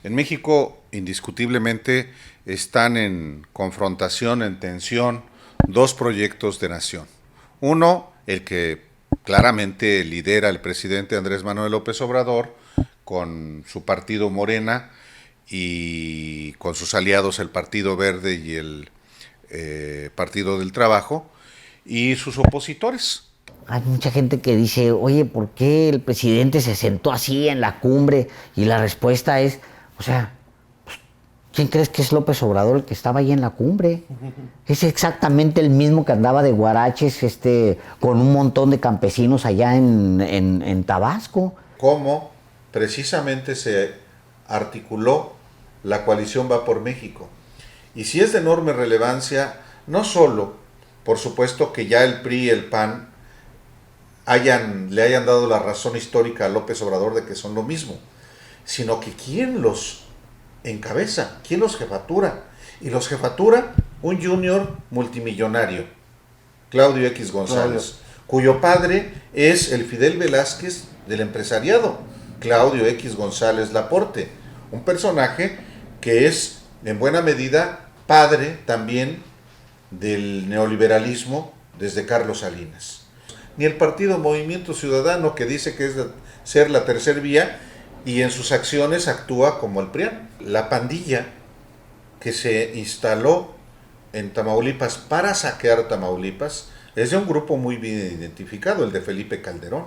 En México, indiscutiblemente, están en confrontación, en tensión, dos proyectos de nación. Uno, el que claramente lidera el presidente Andrés Manuel López Obrador, con su partido Morena y con sus aliados el Partido Verde y el Partido del Trabajo, y sus opositores. Hay mucha gente que dice, oye, ¿por qué el presidente se sentó así en la cumbre? Y la respuesta es, o sea, ¿quién crees que es López Obrador el que estaba ahí en la cumbre? Es exactamente el mismo que andaba de guaraches con un montón de campesinos allá en Tabasco. Cómo precisamente se articuló la coalición Va por México. Y si es de enorme relevancia, no solo, por supuesto, que ya el PRI y el PAN le hayan dado la razón histórica a López Obrador de que son lo mismo, sino que quién los encabeza, quién los jefatura. Y los jefatura un junior multimillonario, Claudio X González, cuyo padre es el Fidel Velázquez del empresariado, Claudio X González Laporte, un personaje que es en buena medida padre también del neoliberalismo desde Carlos Salinas. Ni el partido Movimiento Ciudadano, que dice que es ser la tercer vía y en sus acciones actúa como el PRIAN. La pandilla que se instaló en Tamaulipas para saquear Tamaulipas es de un grupo muy bien identificado, el de Felipe Calderón.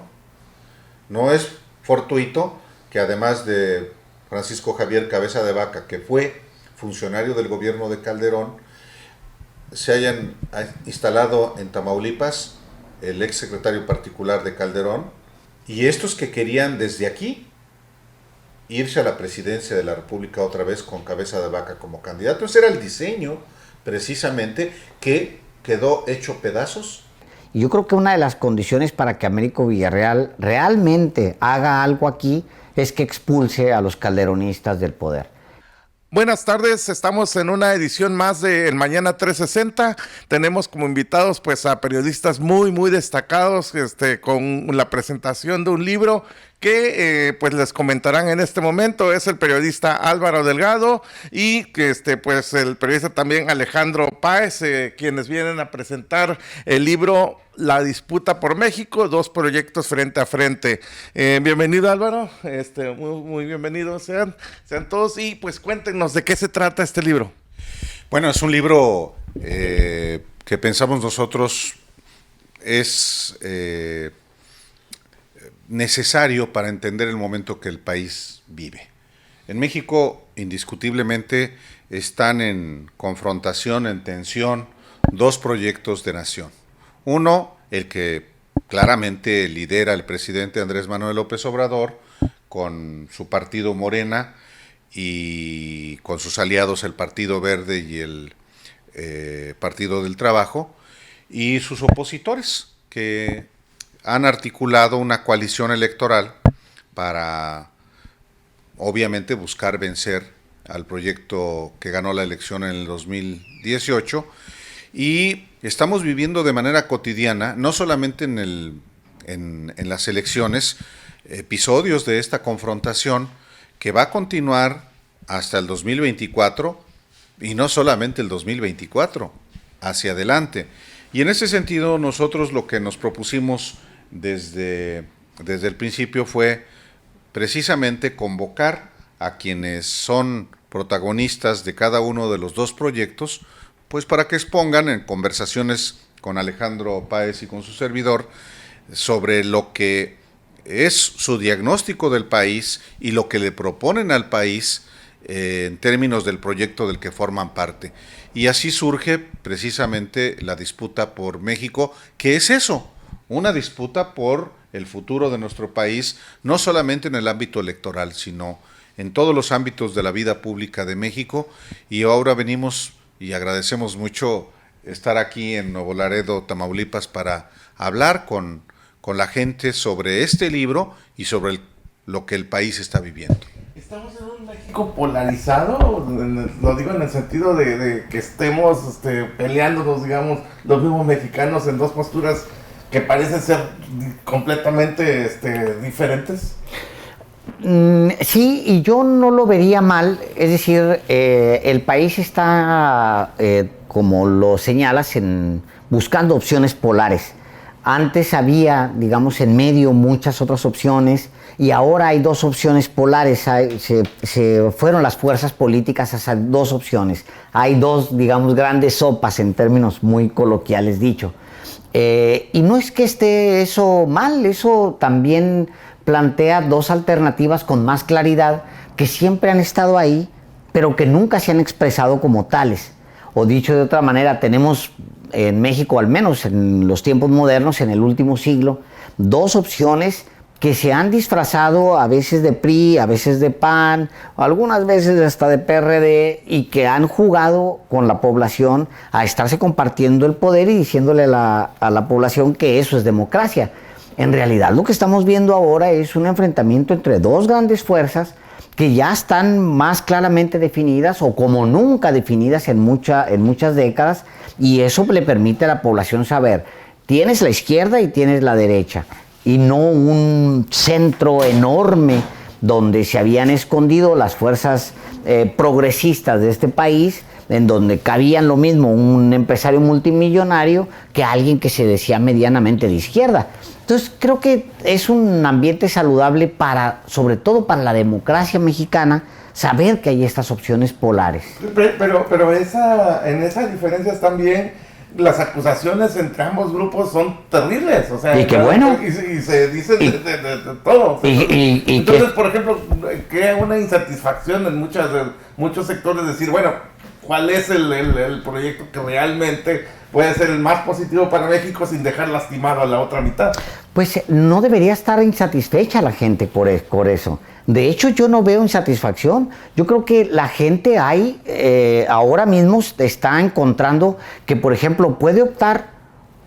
No es fortuito que además de Francisco Javier Cabeza de Vaca, que fue funcionario del gobierno de Calderón, se hayan instalado en Tamaulipas el ex secretario particular de Calderón y estos que querían desde aquí irse a la presidencia de la República otra vez con Cabeza de Vaca como candidato. Ese era el diseño precisamente que quedó hecho pedazos. Y yo creo que una de las condiciones para que Américo Villarreal realmente haga algo aquí es que expulse a los calderonistas del poder. Buenas tardes, estamos en una edición más de El Mañana 360. Tenemos como invitados pues a periodistas muy destacados con la presentación de un libro que pues les comentarán en este momento. Es el periodista Álvaro Delgado y pues el periodista también Alejandro Páez, quienes vienen a presentar el libro La disputa por México, dos proyectos frente a frente. Bienvenido Álvaro, muy bienvenidos sean todos y pues cuéntenos de qué se trata este libro. Bueno, es un libro que pensamos nosotros es necesario para entender el momento que el país vive. En México, indiscutiblemente, están en confrontación, en tensión, dos proyectos de nación. Uno, el que claramente lidera el presidente Andrés Manuel López Obrador, con su partido Morena y con sus aliados el Partido Verde y el Partido del Trabajo, y sus opositores, que han articulado una coalición electoral para, obviamente, buscar vencer al proyecto que ganó la elección en el 2018. Y estamos viviendo de manera cotidiana, no solamente en las elecciones, episodios de esta confrontación que va a continuar hasta el 2024 y no solamente el 2024, hacia adelante. Y en ese sentido nosotros lo que nos propusimos desde el principio fue precisamente convocar a quienes son protagonistas de cada uno de los dos proyectos, pues para que expongan en conversaciones con Alejandro Páez y con su servidor sobre lo que es su diagnóstico del país y lo que le proponen al país en términos del proyecto del que forman parte. Y así surge precisamente la disputa por México, que es eso, una disputa por el futuro de nuestro país, no solamente en el ámbito electoral, sino en todos los ámbitos de la vida pública de México. Y ahora venimos y agradecemos mucho estar aquí en Nuevo Laredo, Tamaulipas, para hablar con la gente sobre este libro y sobre lo que el país está viviendo. Estamos en un México polarizado, lo digo en el sentido de que estemos peleándonos, digamos, los mismos mexicanos en dos posturas que parecen ser completamente diferentes. Sí, y yo no lo vería mal, es decir, el país está, como lo señalas, buscando opciones polares. Antes había, digamos, en medio muchas otras opciones y ahora hay dos opciones polares. Se fueron las fuerzas políticas a esas dos opciones. Hay dos, digamos, grandes sopas en términos muy coloquiales dicho. Y no es que esté eso mal, eso también plantea dos alternativas con más claridad que siempre han estado ahí, pero que nunca se han expresado como tales. O dicho de otra manera, tenemos en México, al menos en los tiempos modernos, en el último siglo, dos opciones que se han disfrazado a veces de PRI, a veces de PAN, algunas veces hasta de PRD, y que han jugado con la población a estarse compartiendo el poder y diciéndole a la población que eso es democracia. En realidad lo que estamos viendo ahora es un enfrentamiento entre dos grandes fuerzas que ya están más claramente definidas o como nunca definidas en muchas décadas, y eso le permite a la población saber, tienes la izquierda y tienes la derecha, y no un centro enorme donde se habían escondido las fuerzas progresistas de este país, en donde cabían lo mismo un empresario multimillonario que alguien que se decía medianamente de izquierda. Entonces creo que es un ambiente saludable sobre todo para la democracia mexicana, saber que hay estas opciones polares. Pero en esas diferencias también las acusaciones entre ambos grupos son terribles, o sea, y qué bueno. Y se dicen de todo. O sea, entonces, por ejemplo, crea una insatisfacción en muchos sectores, decir, bueno, ¿cuál es el proyecto que realmente puede ser el más positivo para México sin dejar lastimado a la otra mitad? Pues no debería estar insatisfecha la gente por eso. De hecho, yo no veo insatisfacción. Yo creo que la gente ahora mismo está encontrando que, por ejemplo, puede optar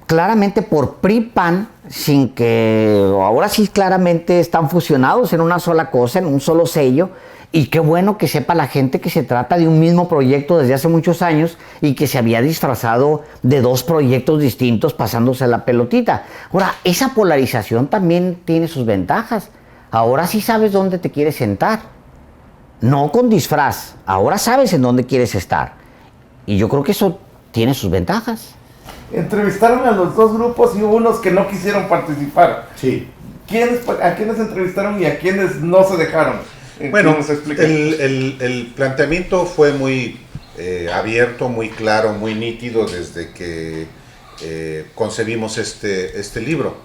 claramente por PRI-PAN sin que ahora sí claramente están fusionados en una sola cosa, en un solo sello. Y qué bueno que sepa la gente que se trata de un mismo proyecto desde hace muchos años y que se había disfrazado de dos proyectos distintos pasándose la pelotita. Ahora, esa polarización también tiene sus ventajas. Ahora sí sabes dónde te quieres sentar. No con disfraz. Ahora sabes en dónde quieres estar. Y yo creo que eso tiene sus ventajas. Entrevistaron a los dos grupos y hubo unos que no quisieron participar. Sí. ¿A quiénes entrevistaron y a quiénes no se dejaron? Bueno, el planteamiento fue muy abierto, muy claro, muy nítido desde que concebimos este libro.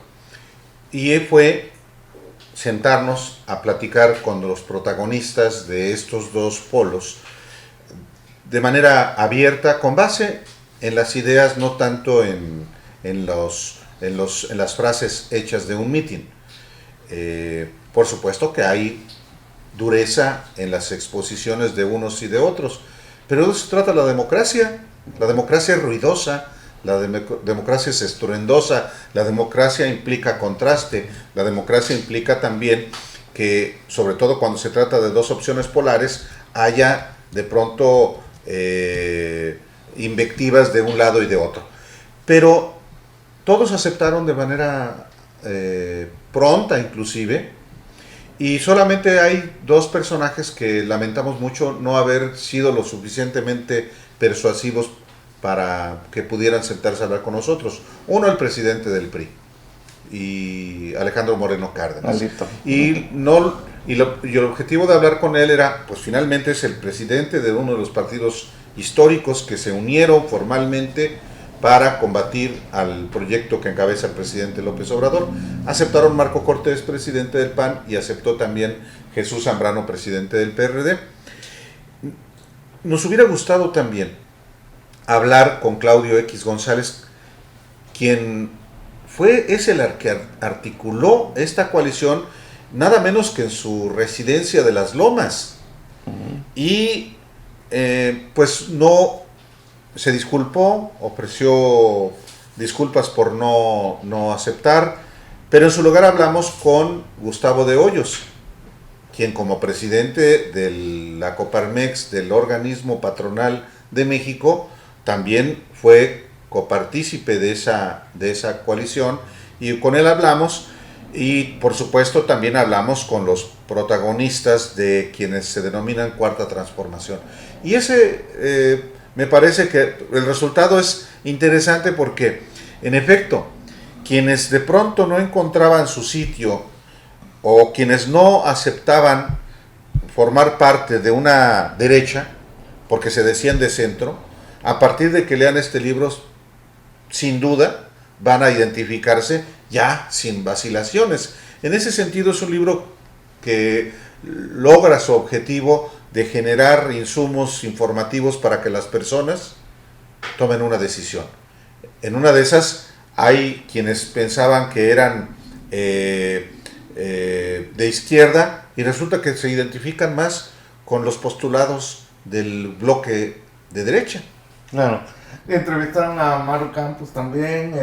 Y fue sentarnos a platicar con los protagonistas de estos dos polos de manera abierta, con base en las ideas, no tanto en las frases hechas de un mitin. Por supuesto que hay dureza en las exposiciones de unos y de otros, pero de eso se trata la democracia. La democracia es ruidosa, la democracia es estruendosa, la democracia implica contraste, la democracia implica también que, sobre todo cuando se trata de dos opciones polares, haya de pronto invectivas de un lado y de otro. Pero todos aceptaron de manera pronta inclusive, y solamente hay dos personajes que lamentamos mucho no haber sido lo suficientemente persuasivos para que pudieran sentarse a hablar con nosotros. Uno, el presidente del PRI, y Alejandro Moreno Cárdenas. Maldito. Y el objetivo de hablar con él era, pues finalmente es el presidente de uno de los partidos históricos que se unieron formalmente para combatir al proyecto que encabeza el presidente López Obrador. Aceptaron Marco Cortés, presidente del PAN, y aceptó también Jesús Zambrano, presidente del PRD. Nos hubiera gustado también hablar con Claudio X González, quien es el que articuló esta coalición nada menos que en su residencia de Las Lomas. Y pues no se disculpó, ofreció disculpas por no aceptar, pero en su lugar hablamos con Gustavo de Hoyos, quien como presidente de la Coparmex, del organismo patronal de México, también fue copartícipe de esa coalición, y con él hablamos Y por supuesto también hablamos con los protagonistas de quienes se denominan Cuarta Transformación. Y ese me parece que el resultado es interesante porque, en efecto, quienes de pronto no encontraban su sitio o quienes no aceptaban formar parte de una derecha, porque se decían de centro, a partir de que lean este libro, sin duda, van a identificarse ya sin vacilaciones. En ese sentido es un libro que logra su objetivo de generar insumos informativos para que las personas tomen una decisión. En una de esas hay quienes pensaban que eran de izquierda y resulta que se identifican más con los postulados del bloque de derecha. Claro. Entrevistaron a Maru Campos también,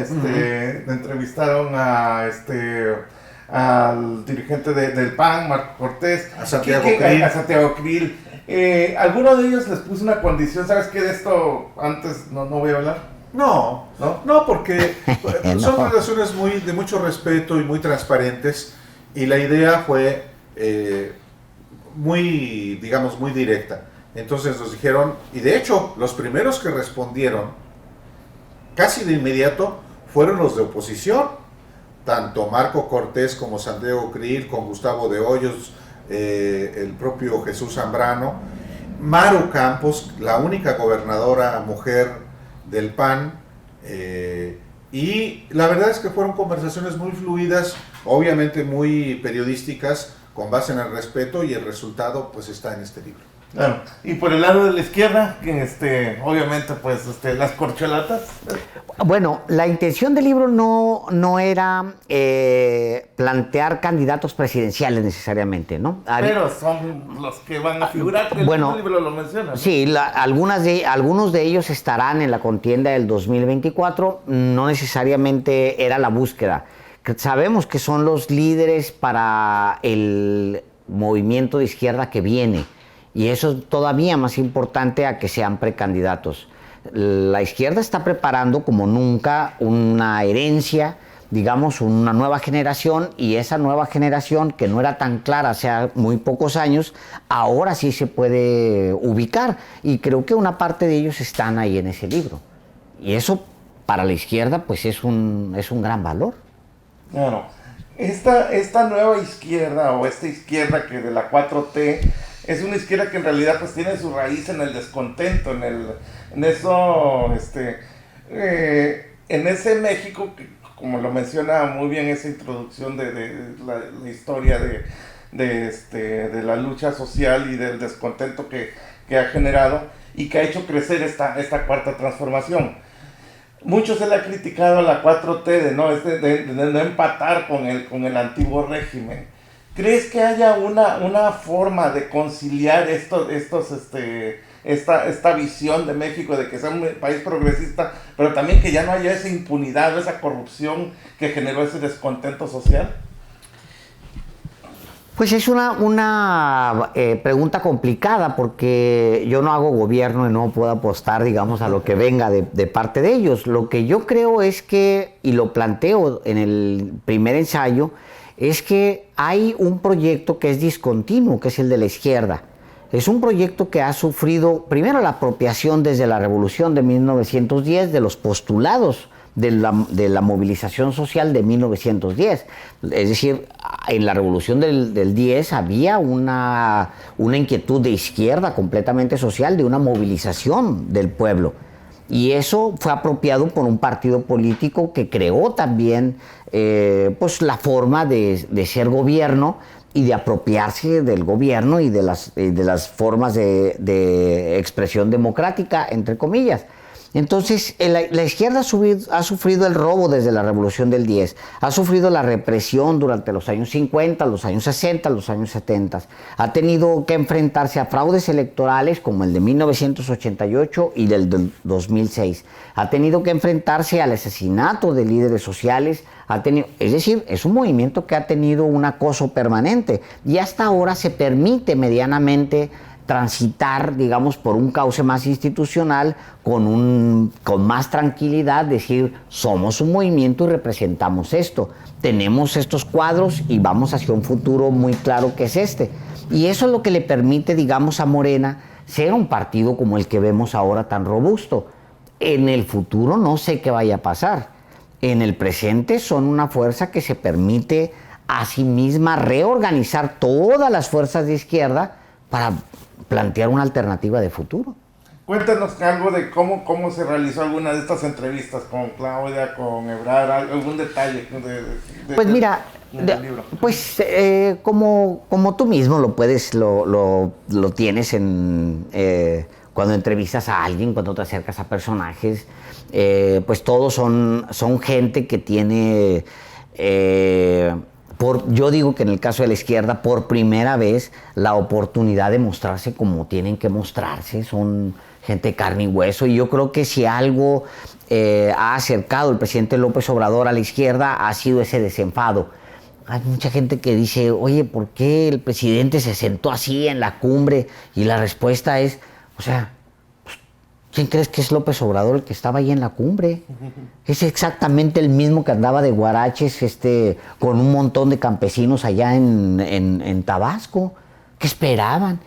entrevistaron a al dirigente del PAN, Marco Cortés, a Santiago Krill. A Santiago Krill. ¿Alguno de ellos les puso una condición? ¿Sabes qué? De esto antes no voy a hablar. No, porque son relaciones de mucho respeto y muy transparentes, y la idea fue muy directa. Entonces nos dijeron, y de hecho los primeros que respondieron casi de inmediato fueron los de oposición, tanto Marco Cortés como Santiago Krill, con Gustavo de Hoyos, el propio Jesús Zambrano, Maru Campos, la única gobernadora mujer del PAN, y la verdad es que fueron conversaciones muy fluidas, obviamente muy periodísticas, con base en el respeto, y el resultado pues está en este libro. Claro. Y por el lado de la izquierda, que obviamente pues las corcholatas. Bueno, la intención del libro no era plantear candidatos presidenciales necesariamente, ¿no? Pero son los que van a figurar, que bueno, el libro lo menciona, ¿no? Sí, algunos de ellos estarán en la contienda del 2024, no necesariamente era la búsqueda. Sabemos que son los líderes para el movimiento de izquierda que viene. Y eso es todavía más importante a que sean precandidatos. La izquierda está preparando como nunca una herencia, digamos, una nueva generación, y esa nueva generación, que no era tan clara hace muy pocos años, ahora sí se puede ubicar. Y creo que una parte de ellos están ahí en ese libro. Y eso para la izquierda pues es un gran valor. Claro. Esta nueva izquierda, o esta izquierda que de la 4T, es una izquierda que en realidad pues tiene su raíz en el descontento, en ese México que, como lo menciona muy bien esa introducción de la historia de la lucha social y del descontento que ha generado y que ha hecho crecer esta cuarta transformación. Mucho se le ha criticado a la 4T de no empatar con el antiguo régimen. ¿Crees que haya una forma de conciliar esta visión de México de que sea un país progresista, pero también que ya no haya esa impunidad o esa corrupción que generó ese descontento social? Pues es una pregunta complicada, porque yo no hago gobierno y no puedo apostar, digamos, a lo que venga de parte de ellos. Lo que yo creo es que, y lo planteo en el primer ensayo, es que hay un proyecto que es discontinuo, que es el de la izquierda. Es un proyecto que ha sufrido, primero, la apropiación desde la Revolución de 1910 de los postulados de la movilización social de 1910. Es decir, en la Revolución del 10 había una inquietud de izquierda completamente social, de una movilización del pueblo. Y eso fue apropiado por un partido político que creó también pues la forma de ser gobierno y de apropiarse del gobierno y de las formas de expresión democrática, entre comillas. Entonces, la izquierda ha sufrido el robo desde la Revolución del 10, ha sufrido la represión durante los años 50, los años 60, los años 70. Ha tenido que enfrentarse a fraudes electorales como el de 1988 y del 2006. Ha tenido que enfrentarse al asesinato de líderes sociales. Es decir, es un movimiento que ha tenido un acoso permanente y hasta ahora se permite medianamente transitar, digamos, por un cauce más institucional, con más tranquilidad, decir, somos un movimiento y representamos esto, tenemos estos cuadros y vamos hacia un futuro muy claro que es este. Y eso es lo que le permite, digamos, a Morena ser un partido como el que vemos ahora tan robusto. En el futuro no sé qué vaya a pasar. En el presente son una fuerza que se permite a sí misma reorganizar todas las fuerzas de izquierda para plantear una alternativa de futuro. Cuéntanos algo de cómo se realizó alguna de estas entrevistas con Claudia, con Ebrard, algún detalle Pues mira, del libro. pues como tú mismo lo tienes cuando entrevistas a alguien, cuando te acercas a personajes, pues todos son gente que tiene, yo digo que en el caso de la izquierda, por primera vez, la oportunidad de mostrarse como tienen que mostrarse, son gente de carne y hueso, y yo creo que si algo ha acercado el presidente López Obrador a la izquierda ha sido ese desenfado. Hay mucha gente que dice, oye, ¿por qué el presidente se sentó así en la cumbre? Y la respuesta es, o sea, ¿quién crees que es López Obrador el que estaba ahí en la cumbre? Es exactamente el mismo que andaba de guaraches con un montón de campesinos allá en Tabasco. ¿Qué esperaban?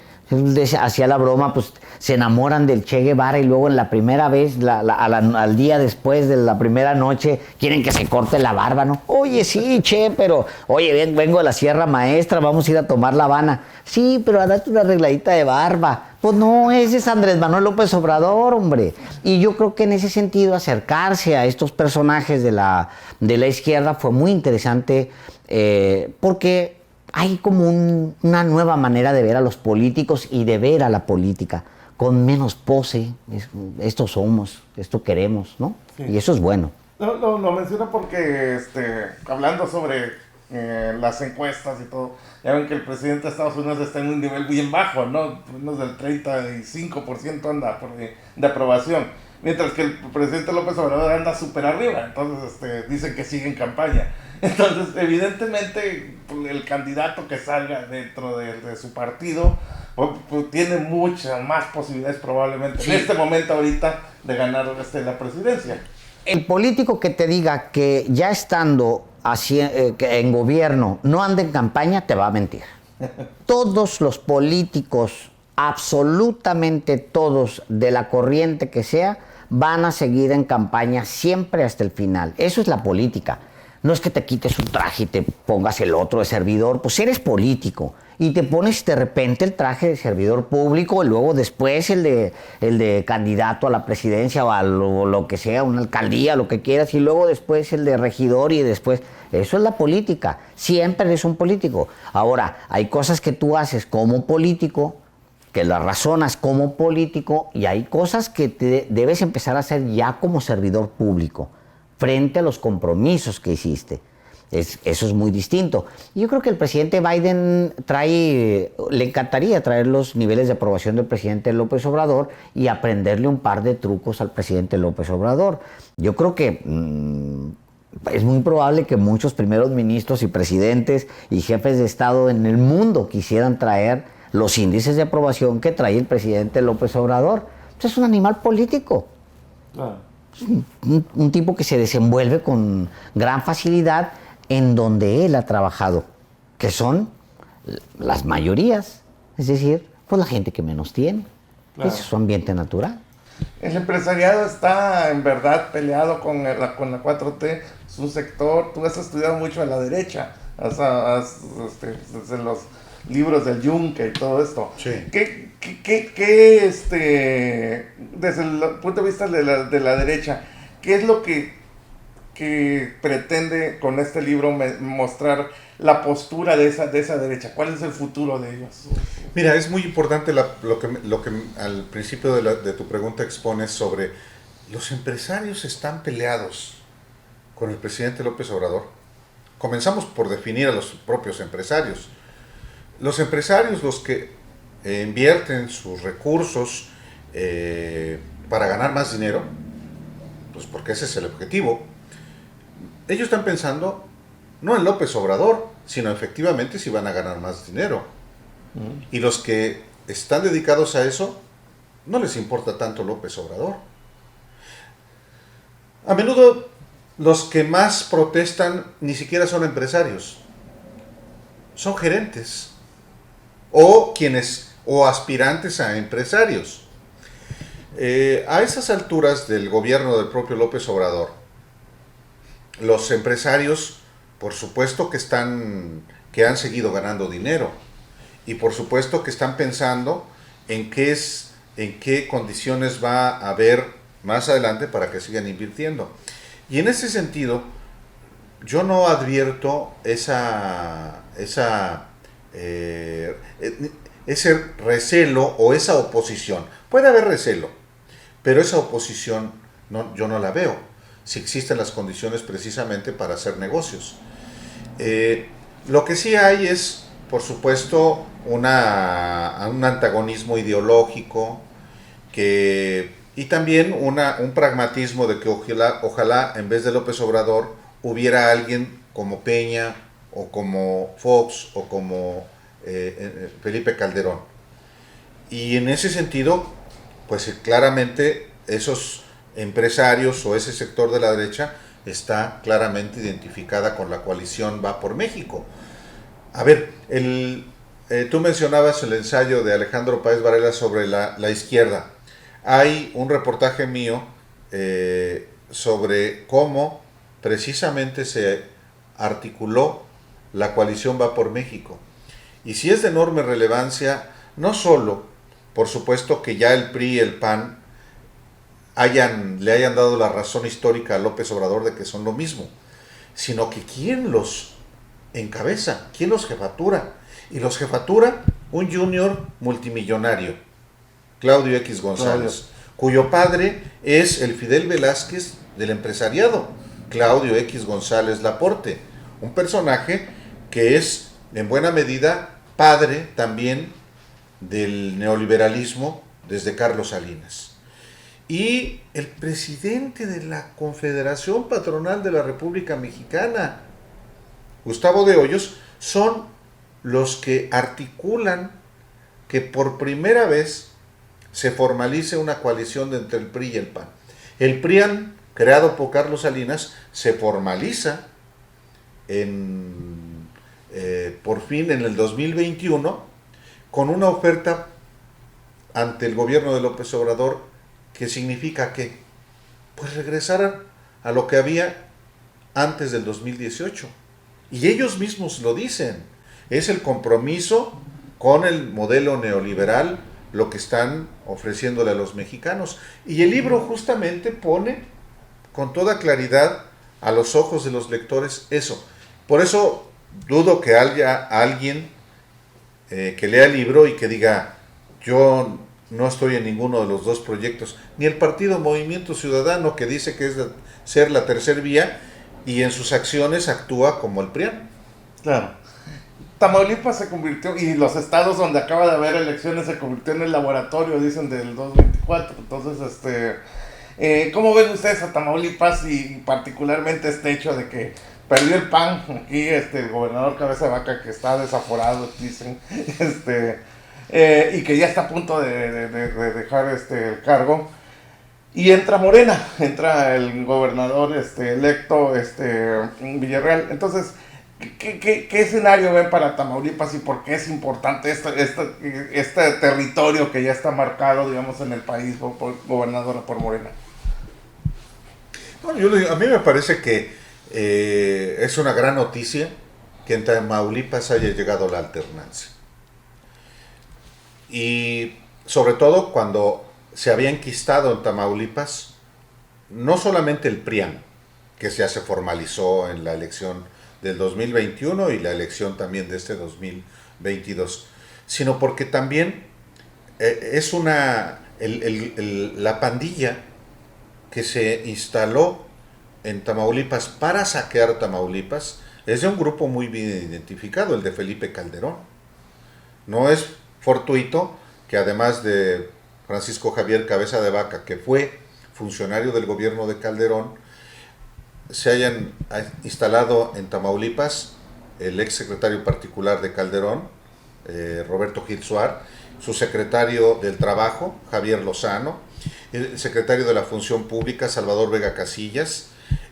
Hacía la broma, pues se enamoran del Che Guevara y luego en la primera vez, al día después de la primera noche, quieren que se corte la barba, ¿no? Oye, sí, Che, pero, oye, vengo de la Sierra Maestra, vamos a ir a tomar La Habana. Sí, pero a darte una arregladita de barba. Pues no, ese es Andrés Manuel López Obrador, hombre. Y yo creo que en ese sentido acercarse a estos personajes de la izquierda fue muy interesante porque hay como una nueva manera de ver a los políticos y de ver a la política, con menos pose. Esto somos, esto queremos, ¿no? Sí. Y eso es bueno. Lo menciono porque, hablando sobre las encuestas y todo, ya ven que el presidente de Estados Unidos está en un nivel bien bajo, ¿no? Menos del 35% anda de aprobación, mientras que el presidente López Obrador anda súper arriba, entonces dicen que sigue en campaña. Entonces, evidentemente, el candidato que salga dentro de su partido pues, tiene muchas más posibilidades probablemente en este momento ahorita de ganar la presidencia. El político que te diga que ya estando en gobierno no anda en campaña, te va a mentir. Todos los políticos, absolutamente todos, de la corriente que sea, van a seguir en campaña siempre hasta el final. Eso es la política. No es que te quites un traje y te pongas el otro de servidor, pues eres político y te pones de repente el traje de servidor público y luego después el de candidato a la presidencia o a lo que sea, una alcaldía, lo que quieras, y luego después el de regidor y después... Eso es la política, siempre eres un político. Ahora, hay cosas que tú haces como político, que las razonas como político, y hay cosas que debes empezar a hacer ya como servidor público, frente a los compromisos que hiciste. Eso es muy distinto. Yo creo que el presidente Biden le encantaría traer los niveles de aprobación del presidente López Obrador y aprenderle un par de trucos al presidente López Obrador. Yo creo que es muy probable que muchos primeros ministros y presidentes y jefes de Estado en el mundo quisieran traer los índices de aprobación que trae el presidente López Obrador. Pues es un animal político. Un tipo que se desenvuelve con gran facilidad en donde él ha trabajado, que son las mayorías, es decir, pues la gente que menos tiene. Ese es su ambiente natural. El empresariado está en verdad peleado con la 4T, es un sector, tú has estudiado mucho a la derecha, desde los libros del Yunque y todo esto. Sí. Desde el punto de vista de la derecha, ¿qué es lo que pretende con este libro mostrar la postura de esa derecha? ¿Cuál es el futuro de ellos? Mira, es muy importante lo que al principio de tu pregunta expones sobre los empresarios están peleados con el presidente López Obrador. Comenzamos por definir a los propios empresarios. Los empresarios, los que invierten sus recursos para ganar más dinero, pues porque ese es el objetivo, ellos están pensando no en López Obrador, sino efectivamente si van a ganar más dinero. Y los que están dedicados a eso, no les importa tanto López Obrador. A menudo los que más protestan ni siquiera son empresarios, son gerentes o aspirantes a empresarios. A esas alturas del gobierno del propio López Obrador, los empresarios, por supuesto que han seguido ganando dinero, y por supuesto que están pensando en qué condiciones va a haber más adelante para que sigan invirtiendo. Y en ese sentido, yo no advierto ese recelo o esa oposición. Puede haber recelo, pero esa oposición yo no la veo, si existen las condiciones precisamente para hacer negocios. Lo que sí hay es, por supuesto, un antagonismo ideológico y también un pragmatismo de que ojalá en vez de López Obrador hubiera alguien como Peña o como Fox o como Felipe Calderón. Y en ese sentido, pues claramente esos empresarios o ese sector de la derecha está claramente identificada con la coalición Va por México. A ver, tú mencionabas el ensayo de Alejandro Páez Varela sobre la izquierda. Hay un reportaje mío sobre cómo precisamente se articuló la coalición Va por México. Y sí es de enorme relevancia, no solo, por supuesto, que ya el PRI y el PAN le hayan dado la razón histórica a López Obrador de que son lo mismo, sino que quién los encabeza, quién los jefatura. Y los jefatura un junior multimillonario, Claudio X González, cuyo padre es el Fidel Velázquez del empresariado, Claudio X González Laporte, un personaje que es en buena medida padre también del neoliberalismo desde Carlos Salinas. Y el presidente de la Confederación Patronal de la República Mexicana, Gustavo de Hoyos, son los que articulan que por primera vez se formalice una coalición entre el PRI y el PAN. El PRIAN, creado por Carlos Salinas, se formaliza por fin en el 2021 con una oferta ante el gobierno de López Obrador que significa que pues regresar a lo que había antes del 2018. Y ellos mismos lo dicen, es el compromiso con el modelo neoliberal lo que están ofreciéndole a los mexicanos. Y el libro justamente pone con toda claridad a los ojos de los lectores eso. Por eso dudo que haya alguien que lea el libro y que diga, yo no estoy en ninguno de los dos proyectos, ni el partido Movimiento Ciudadano, que dice que es ser la tercer vía y en sus acciones actúa como el PRIAN. Claro. Tamaulipas se convirtió, y los estados donde acaba de haber elecciones se convirtió en el laboratorio, dicen, del 2024. Entonces, ¿cómo ven ustedes a Tamaulipas y particularmente este hecho de que perdió el PAN aquí, el gobernador Cabeza de Vaca, que está desaforado, dicen, y que ya está a punto de dejar el cargo, y entra Morena, entra el gobernador electo Villarreal? Entonces, ¿qué escenario ven para Tamaulipas y por qué es importante este territorio que ya está marcado, digamos, en el país gobernadora por Morena? Bueno, a mí me parece que es una gran noticia que en Tamaulipas haya llegado la alternancia. Y sobre todo cuando se había enquistado en Tamaulipas no solamente el PRIAN, que ya se formalizó en la elección del 2021 y la elección también de este 2022, sino porque también es la pandilla que se instaló en Tamaulipas para saquear Tamaulipas es de un grupo muy bien identificado, el de Felipe Calderón. No es fortuito que además de Francisco Javier Cabeza de Vaca, que fue funcionario del gobierno de Calderón, se hayan instalado en Tamaulipas el ex secretario particular de Calderón, Roberto Gil Suar, su secretario del Trabajo, Javier Lozano, el secretario de la Función Pública, Salvador Vega Casillas,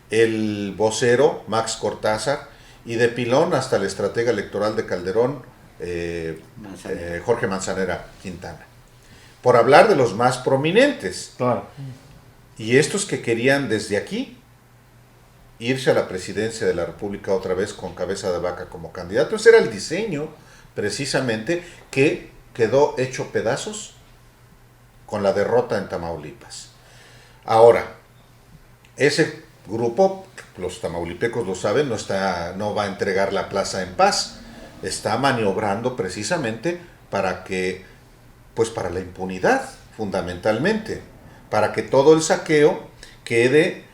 el vocero, Max Cortázar, y de pilón hasta el estratega electoral de Calderón, Jorge Manzanera Quintana. Por hablar de los más prominentes. Claro. Y estos que querían desde aquí irse a la presidencia de la República otra vez con Cabeza de Vaca como candidato. Ese era el diseño, precisamente, que quedó hecho pedazos con la derrota en Tamaulipas. Ahora, ese grupo, los tamaulipecos lo saben, no va a entregar la plaza en paz. Está maniobrando precisamente para que, pues para la impunidad, fundamentalmente, para que todo el saqueo quede,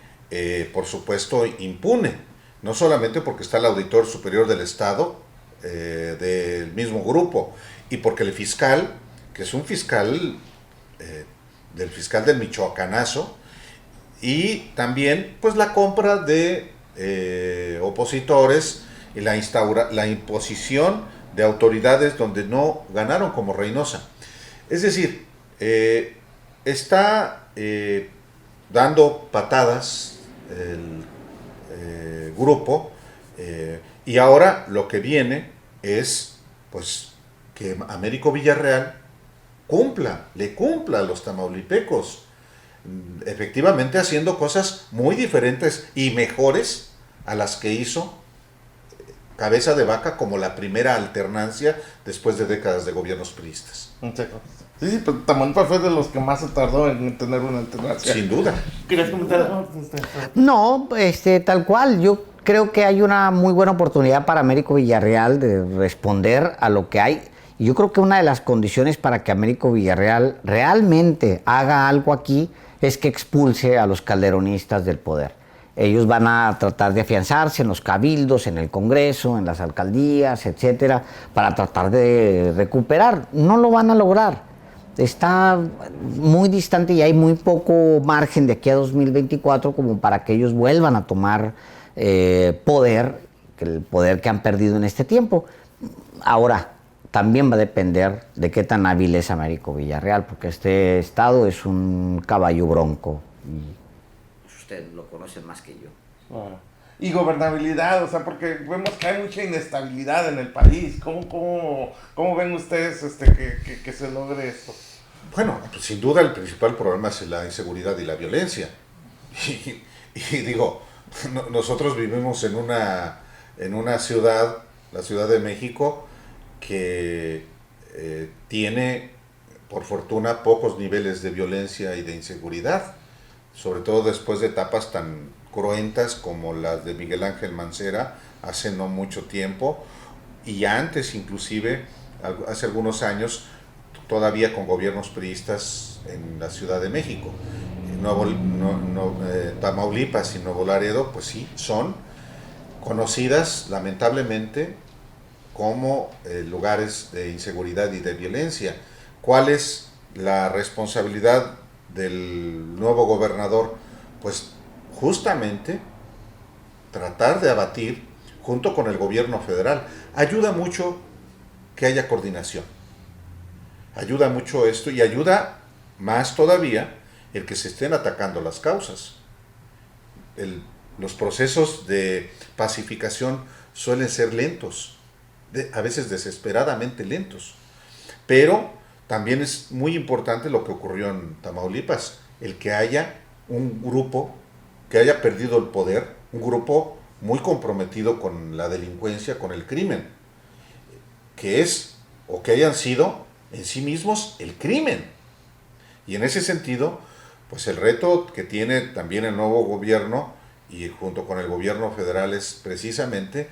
por supuesto, impune. No solamente porque está el auditor superior del Estado, del mismo grupo, y porque el fiscal, que es un fiscal, del fiscal del Michoacanazo, y también pues la compra de opositores y la imposición de autoridades donde no ganaron, como Reynosa. Es decir, está dando patadas el grupo, y ahora lo que viene es pues que Américo Villarreal le cumpla a los tamaulipecos, efectivamente haciendo cosas muy diferentes y mejores a las que hizo Cabeza de Vaca como la primera alternancia después de décadas de gobiernos priistas. Sí, pues Tamaulipas fue de los que más se tardó en tener una alternancia. Sin duda. ¿Quieres comentar algo? No, tal cual. Yo creo que hay una muy buena oportunidad para Américo Villarreal de responder a lo que hay. Y yo creo que una de las condiciones para que Américo Villarreal realmente haga algo aquí es que expulse a los calderonistas del poder. Ellos van a tratar de afianzarse en los cabildos, en el Congreso, en las alcaldías, etcétera, para tratar de recuperar. No lo van a lograr. Está muy distante y hay muy poco margen de aquí a 2024 como para que ellos vuelvan a tomar poder, el poder que han perdido en este tiempo. Ahora, también va a depender de qué tan hábil es Américo Villarreal, porque este estado es un caballo bronco. Usted lo conoce más que yo. Y gobernabilidad, o sea, porque vemos que hay mucha inestabilidad en el país. ¿Cómo ven ustedes que se logre esto? Bueno, pues sin duda el principal problema es la inseguridad y la violencia. Y digo, nosotros vivimos en una ciudad, la Ciudad de México, que tiene, por fortuna, pocos niveles de violencia y de inseguridad, sobre todo después de etapas tan cruentas como las de Miguel Ángel Mancera hace no mucho tiempo, y antes inclusive, hace algunos años, todavía con gobiernos priistas en la Ciudad de México. Tamaulipas y Nuevo Laredo, pues sí, son conocidas lamentablemente como lugares de inseguridad y de violencia. ¿Cuál es la responsabilidad del nuevo gobernador? Pues justamente tratar de abatir junto con el gobierno federal. Ayuda mucho que haya coordinación. Ayuda mucho esto, y ayuda más todavía el que se estén atacando las causas. Los procesos de pacificación suelen ser lentos, a veces desesperadamente lentos, pero también es muy importante lo que ocurrió en Tamaulipas, el que haya un grupo que haya perdido el poder, un grupo muy comprometido con la delincuencia, con el crimen, que es, o que hayan sido en sí mismos el crimen. Y en ese sentido, pues el reto que tiene también el nuevo gobierno y junto con el gobierno federal es precisamente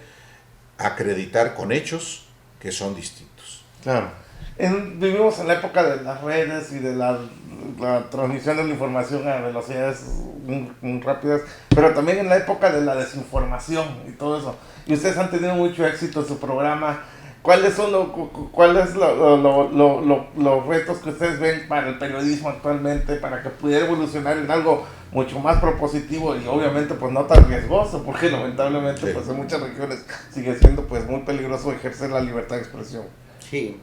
acreditar con hechos que son distintos. Claro. Vivimos en la época de las redes y de la transmisión de la información a velocidades muy rápidas, pero también en la época de la desinformación y todo eso. Y ustedes han tenido mucho éxito en su programa. ¿Cuáles son los retos que ustedes ven para el periodismo actualmente, para que pudiera evolucionar en algo mucho más propositivo y obviamente pues no tan riesgoso, porque lamentablemente sí, pues en muchas regiones sigue siendo pues muy peligroso ejercer la libertad de expresión? Sí.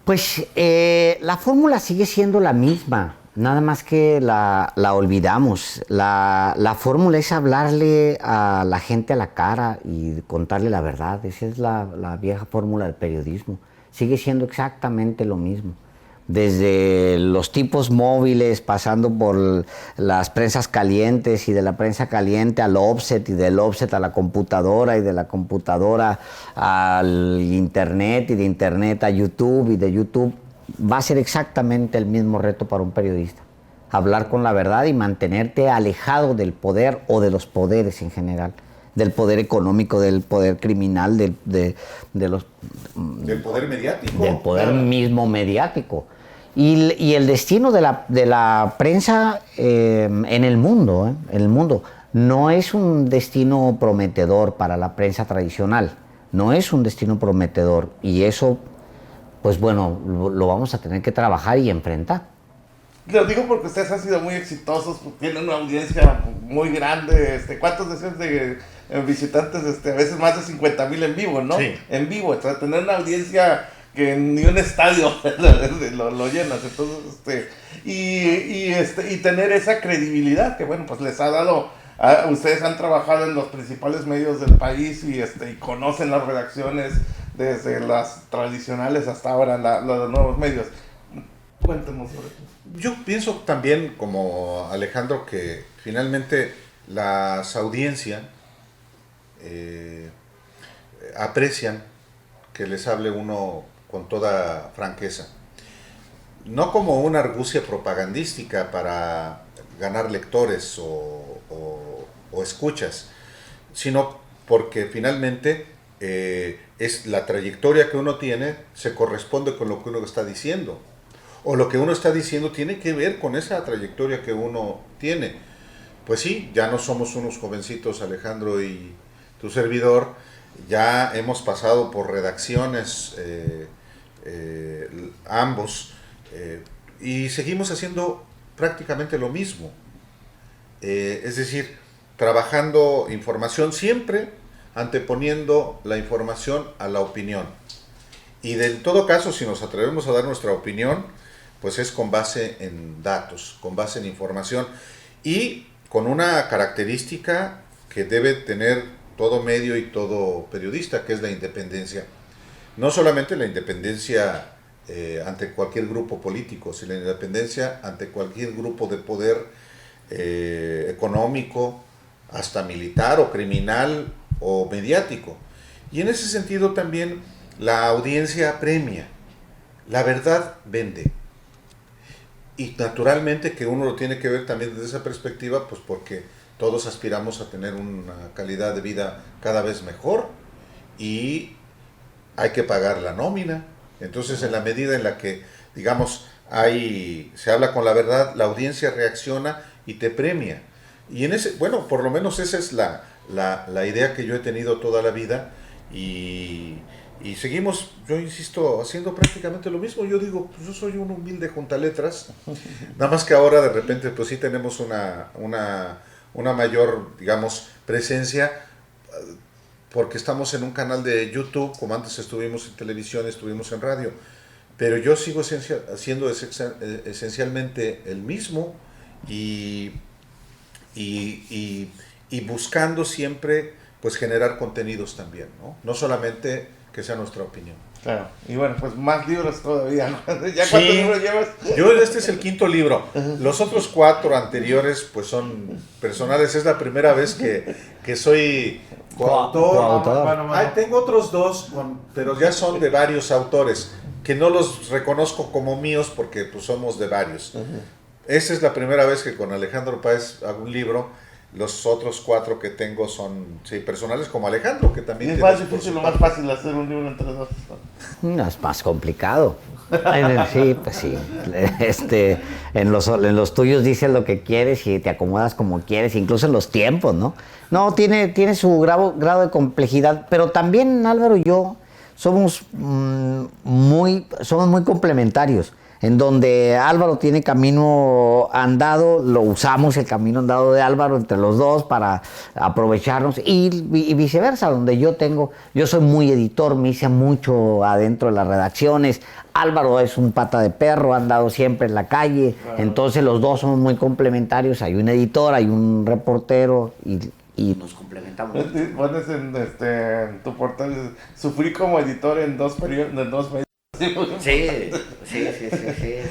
Pues la fórmula sigue siendo la misma, nada más que la olvidamos. La fórmula es hablarle a la gente a la cara y contarle la verdad. Esa es la vieja fórmula del periodismo. Sigue siendo exactamente lo mismo. Desde los tipos móviles, pasando por las prensas calientes y de la prensa caliente al offset y del offset a la computadora y de la computadora al internet y de internet a YouTube y de YouTube, va a ser exactamente el mismo reto para un periodista. Hablar con la verdad y mantenerte alejado del poder o de los poderes en general. Del poder económico, del poder criminal, del poder mediático. Del poder mismo mediático. Y el destino de la prensa en el mundo, no es un destino prometedor para la prensa tradicional. No es un destino prometedor. Y eso, pues bueno, lo vamos a tener que trabajar y enfrentar. Lo digo porque ustedes han sido muy exitosos, tienen una audiencia muy grande. ¿Cuántos decían de visitantes? A veces más de 50,000 en vivo, ¿no? Sí. En vivo, o sea, tener una audiencia que ni un estadio lo llenas. Entonces, y tener esa credibilidad que, bueno, pues les ha dado. Ustedes han trabajado en los principales medios del país y conocen las redacciones desde las tradicionales hasta ahora los nuevos medios. Cuéntenos sobre eso. Yo pienso también, como Alejandro, que finalmente las audiencias aprecian que les hable uno con toda franqueza. No como una argucia propagandística para ganar lectores o escuchas, sino porque finalmente es la trayectoria que uno tiene, se corresponde con lo que uno está diciendo. O lo que uno está diciendo tiene que ver con esa trayectoria que uno tiene. Pues sí, ya no somos unos jovencitos, Alejandro y tu servidor, ya hemos pasado por redacciones, ambos, y seguimos haciendo prácticamente lo mismo. Es decir, trabajando información, siempre anteponiendo la información a la opinión. Y en todo caso, si nos atrevemos a dar nuestra opinión, pues es con base en datos, con base en información y con una característica que debe tener todo medio y todo periodista, que es la independencia. No solamente la independencia ante cualquier grupo político, sino la independencia ante cualquier grupo de poder económico, hasta militar o criminal o mediático. Y en ese sentido también la audiencia premia. La verdad vende. Y naturalmente que uno lo tiene que ver también desde esa perspectiva, pues porque todos aspiramos a tener una calidad de vida cada vez mejor y hay que pagar la nómina. Entonces, en la medida en la que, digamos, se habla con la verdad, la audiencia reacciona y te premia. Y en ese, bueno, por lo menos esa es la idea que yo he tenido toda la vida y seguimos, yo insisto, haciendo prácticamente lo mismo. Yo digo, pues yo soy un humilde juntaletras, nada más que ahora de repente pues sí tenemos una mayor, digamos, presencia, porque estamos en un canal de YouTube, como antes estuvimos en televisión, estuvimos en radio, pero yo sigo haciendo esencialmente el mismo y buscando siempre pues generar contenidos también, ¿no? No solamente que sea nuestra opinión. Claro, y bueno, pues más libros todavía, ¿no? ¿Ya Sí, cuántos libros llevas? Este es el 5º libro. Los otros 4 anteriores pues son personales. Es la primera vez que soy coautor. Tengo otros 2, pero ya son de varios autores, que no los reconozco como míos porque pues somos de varios. Esta es la primera vez que con Alejandro Páez hago un libro. Los otros 4 que tengo son personales, como Alejandro, que también... ¿Es más difícil o más fácil hacer un libro entre dos? No, es más complicado. Sí, pues sí. En los tuyos dices lo que quieres y te acomodas como quieres, incluso en los tiempos, ¿no? No, tiene su grado de complejidad, pero también Álvaro y yo somos muy complementarios. en donde Álvaro tiene camino andado, lo usamos el camino andado de Álvaro entre los dos para aprovecharnos y viceversa, donde yo soy muy editor, me hice mucho adentro de las redacciones, Álvaro es un pata de perro, ha andado siempre en la calle, entonces los dos somos muy complementarios, hay un editor, hay un reportero y nos complementamos. Pones en tu portal, sufrí como editor en dos medios. Sí.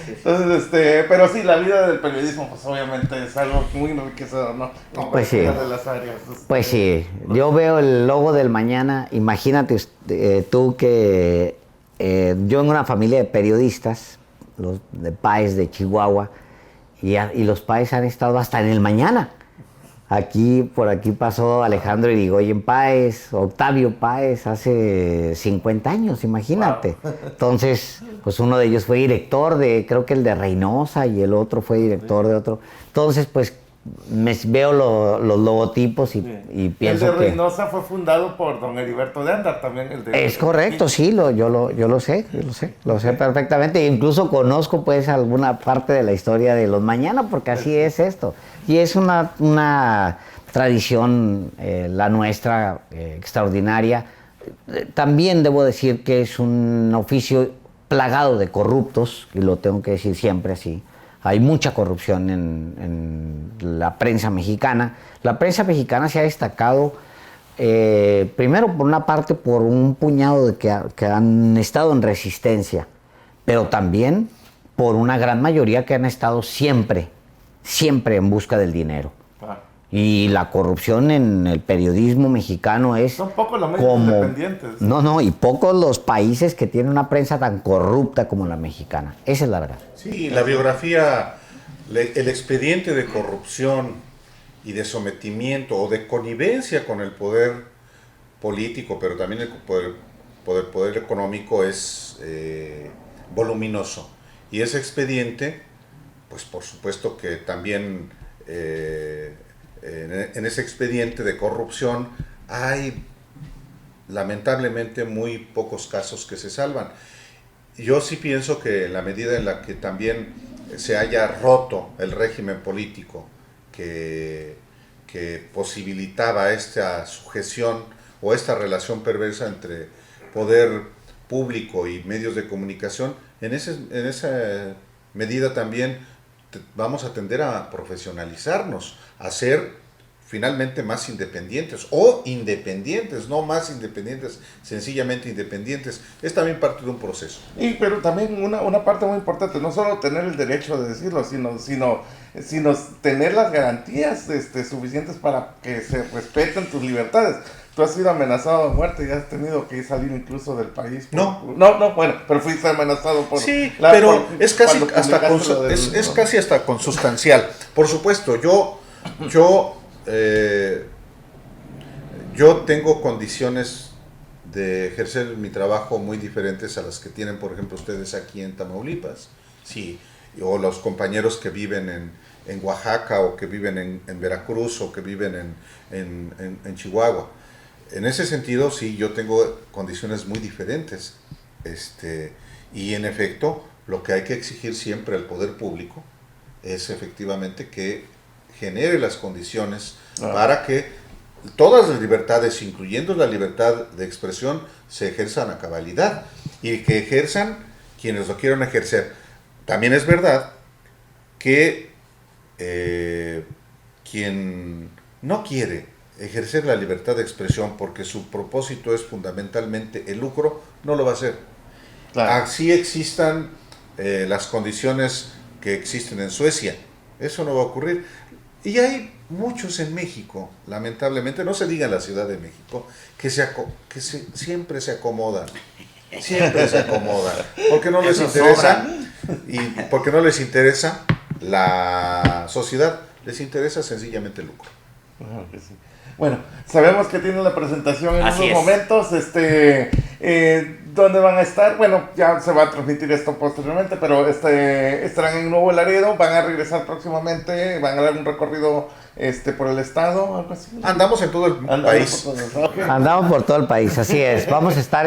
Entonces, pero sí, la vida del periodismo, pues obviamente es algo muy enriquecedor, ¿no? Pues sí. De las áreas. Pues sí, yo veo el logo del mañana, imagínate tú que yo en una familia de periodistas, los de Páez de Chihuahua, y los Páez han estado hasta en el mañana. Por aquí pasó Alejandro Irigoyen Páez, Octavio Páez, hace 50 años, imagínate. Wow. Entonces, pues uno de ellos fue director creo que el de Reynosa, y el otro fue director de otro. Entonces, pues, veo los logotipos y pienso que... El de Reynosa fue fundado por don Heriberto de Anda, también el de... Es correcto, sí, yo lo sé perfectamente. Incluso conozco, pues, alguna parte de la historia de los Mañana, porque así es esto. Y es una tradición, la nuestra, extraordinaria. También debo decir que es un oficio plagado de corruptos, y lo tengo que decir siempre así. Hay mucha corrupción en la prensa mexicana. La prensa mexicana se ha destacado, primero por una parte, por un puñado de que han estado en resistencia, pero también por una gran mayoría que han estado siempre en busca del dinero. Y la corrupción en el periodismo mexicano es... Son pocos los medios independientes. No, y pocos los países que tienen una prensa tan corrupta como la mexicana. Esa es la verdad. Sí, la biografía, el expediente de corrupción y de sometimiento o de connivencia con el poder político, pero también el poder económico es voluminoso. Y ese expediente, pues por supuesto que también... en ese expediente de corrupción hay lamentablemente muy pocos casos que se salvan. Yo sí pienso que en la medida en la que también se haya roto el régimen político que posibilitaba esta sujeción o esta relación perversa entre poder público y medios de comunicación, en esa medida también vamos a tender a profesionalizarnos, a ser finalmente más independientes, o independientes, no más independientes, sencillamente independientes. Es también parte de un proceso. Pero también una parte muy importante, no solo tener el derecho de decirlo, sino tener las garantías suficientes para que se respeten tus libertades. Tú has sido amenazado de muerte y has tenido que salir incluso del país. No, bueno, pero fuiste amenazado por... Sí, pero es casi hasta consustancial. Por supuesto, yo tengo condiciones de ejercer mi trabajo muy diferentes a las que tienen, por ejemplo, ustedes aquí en Tamaulipas, sí, o los compañeros que viven en Oaxaca, o que viven en Veracruz, o que viven en Chihuahua. En ese sentido, sí, yo tengo condiciones muy diferentes, y en efecto, lo que hay que exigir siempre al poder público es efectivamente que genere las condiciones para que todas las libertades, incluyendo la libertad de expresión, se ejerzan a cabalidad, y que ejerzan quienes lo quieran ejercer. También es verdad que quien no quiere ejercer la libertad de expresión porque su propósito es fundamentalmente el lucro, no lo va a hacer. Claro. Así existan las condiciones que existen en Suecia, eso no va a ocurrir. Y hay muchos en México, lamentablemente, no se diga en la Ciudad de México, que siempre se acomodan, porque no les interesa, y porque no les interesa la sociedad, les interesa sencillamente el lucro. Bueno, sabemos que tiene la presentación en unos momentos. ¿Dónde van a estar? Bueno, ya se va a transmitir esto posteriormente, pero estarán en Nuevo Laredo, van a regresar próximamente, van a dar un recorrido por el estado, algo así. Andamos en todo el país. Andamos por todo el país, así es. Vamos a estar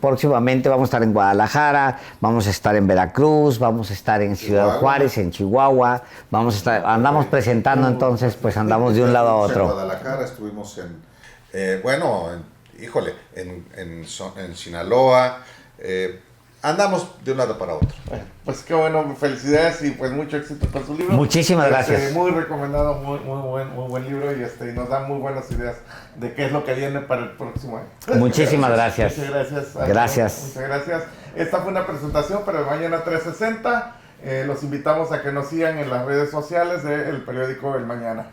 próximamente vamos a estar en Guadalajara, vamos a estar en Veracruz, vamos a estar en Ciudad Juárez, en Chihuahua, andamos presentando, entonces pues andamos de un lado a otro. En Guadalajara estuvimos en Sinaloa, andamos de un lado para otro. Pues qué bueno, felicidades y pues mucho éxito con su libro. Muchísimas gracias. Muy recomendado, muy buen libro y nos da muy buenas ideas de qué es lo que viene para el próximo año. Muchísimas gracias. Muchas gracias. Gracias. Muchas gracias. Esta fue una presentación para el Mañana 360. Los invitamos a que nos sigan en las redes sociales del periódico El Mañana.